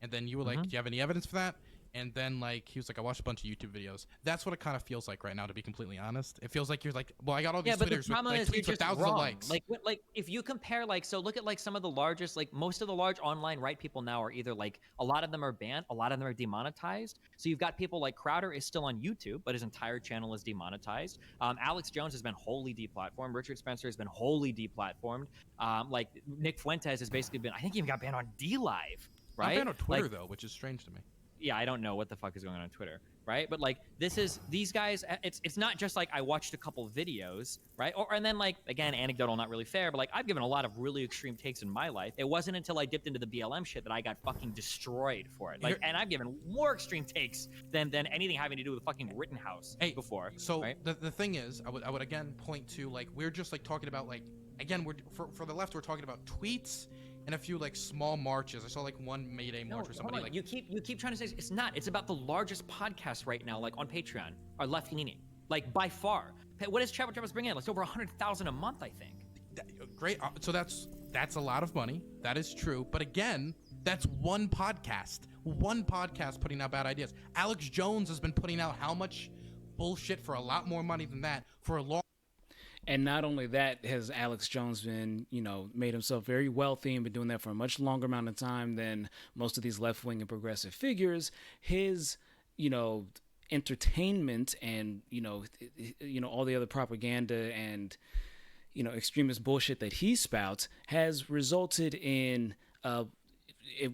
And then you were like, Mm-hmm. do you have any evidence for that? And then like he was like, I watched a bunch of YouTube videos. That's what it kind of feels like right now, to be completely honest. It feels like you're like, well, I got all Yeah, these but the Twitters with problem like is you're tweets with just thousands of wrong. likes. Like if you compare so look at like some of the largest, like most of the large online right people now are either like a lot of them are banned, a lot of them are demonetized. So you've got people like Crowder is still on YouTube, but his entire channel is demonetized. Alex Jones has been wholly deplatformed. Richard Spencer has been wholly deplatformed. Like Nick Fuentes has basically been, I think he even got banned on D Live, Not right? banned on Twitter Like though, which is strange to me. yeah, I don't know what the fuck is going on Twitter, right? But like these guys, it's not just like I watched a couple videos, right? Or and then like again, anecdotal, not really fair, but like I've given a lot of really extreme takes in my life. It wasn't until I dipped into the BLM shit that I got fucking destroyed for it. Like, Here, and I've given more extreme takes than anything having to do with fucking Rittenhouse hey, before, so right? the thing is, I would again point to like we're just like talking about like again we're for the left we're talking about tweets and a few like small marches. I saw like one May Day march No, where hold somebody on. like You keep trying to say it's not. It's about the largest podcast right now, like on Patreon, are left leaning, like by far. What does Travis bring in? Like it's over 100,000 a month, I think. great. So that's a lot of money. That is true. But again, that's one podcast. One podcast putting out bad ideas. Alex Jones has been putting out how much bullshit for a lot more money than that for a long. And not only that has Alex Jones been, made himself very wealthy and been doing that for a much longer amount of time than most of these left wing and progressive figures. His, you know, entertainment and all the other propaganda and extremist bullshit that he spouts has resulted in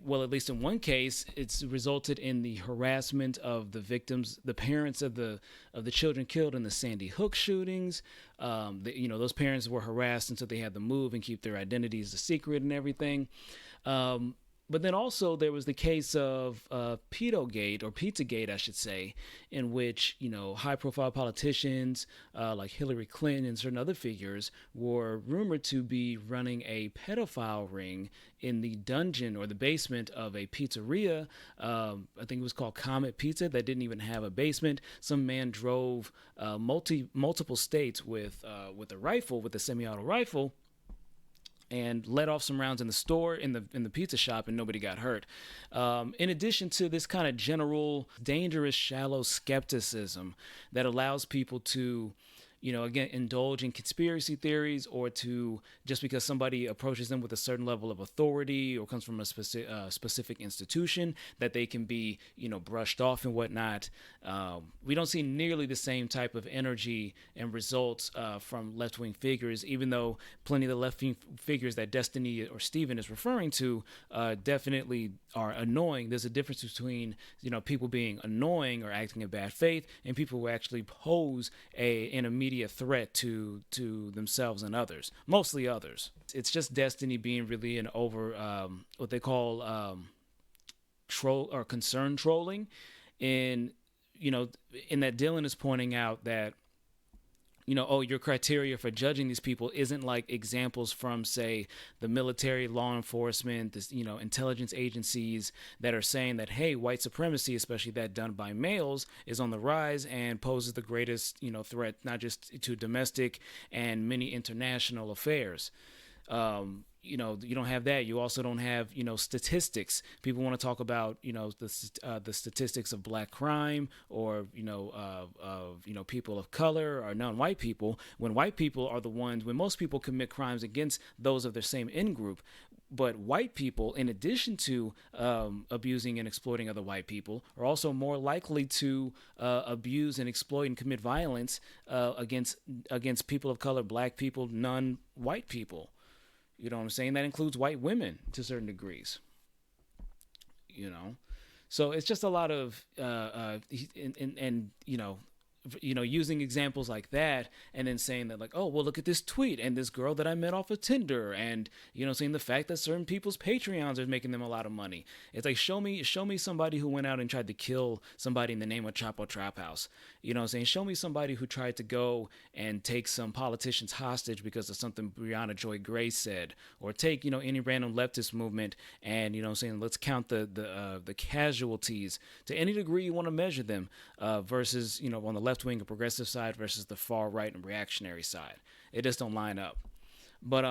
well, at least in one case, it's resulted in the harassment of the victims, the parents of the children killed in the Sandy Hook shootings. Those parents were harassed until they had to move and keep their identities a secret and everything. But then also there was the case of Pedogate, or Pizzagate, I should say, in which high-profile politicians like Hillary Clinton and certain other figures were rumored to be running a pedophile ring in the dungeon or the basement of a pizzeria. I think it was called Comet Pizza, that didn't even have a basement. Some man drove multiple states with a rifle, with a semi-auto rifle, and let off some rounds in the store, in the pizza shop, and nobody got hurt. In addition to this kind of general dangerous shallow skepticism that allows people to again, indulge in conspiracy theories, or to, just because somebody approaches them with a certain level of authority or comes from a specific institution, that they can be, brushed off and whatnot. We don't see nearly the same type of energy and results from left-wing figures, even though plenty of the left-wing figures that Destiny or Steven is referring to definitely are annoying. There's a difference between, people being annoying or acting in bad faith, and people who actually pose an immediate threat to themselves and others, mostly others. It's just Destiny being really an over what they call troll or concern trolling, in in that Dylan is pointing out that your criteria for judging these people isn't like examples from, say, the military, law enforcement, this, intelligence agencies that are saying that, hey, white supremacy, especially that done by males, is on the rise and poses the greatest, threat, not just to domestic and many international affairs. You don't have that. You also don't have, statistics. People want to talk about, the statistics of black crime, or, of people of color or non-white people, when white people are the ones, when most people commit crimes against those of their same in-group. But white people, in addition to abusing and exploiting other white people, are also more likely to abuse and exploit and commit violence against people of color, black people, non-white people. You know what I'm saying? That includes white women to certain degrees. So it's just a lot of and using examples like that, and then saying that, like, oh, well, look at this tweet and this girl that I met off of Tinder, and saying the fact that certain people's Patreons are making them a lot of money. It's like, show me somebody who went out and tried to kill somebody in the name of Chapo Trap House. Saying, show me somebody who tried to go and take some politicians hostage because of something Brianna Joy Gray said, or take any random leftist movement, and saying, let's count the casualties to any degree you want to measure them, versus on the left wing and progressive side versus the far right and reactionary side. It just don't line up. But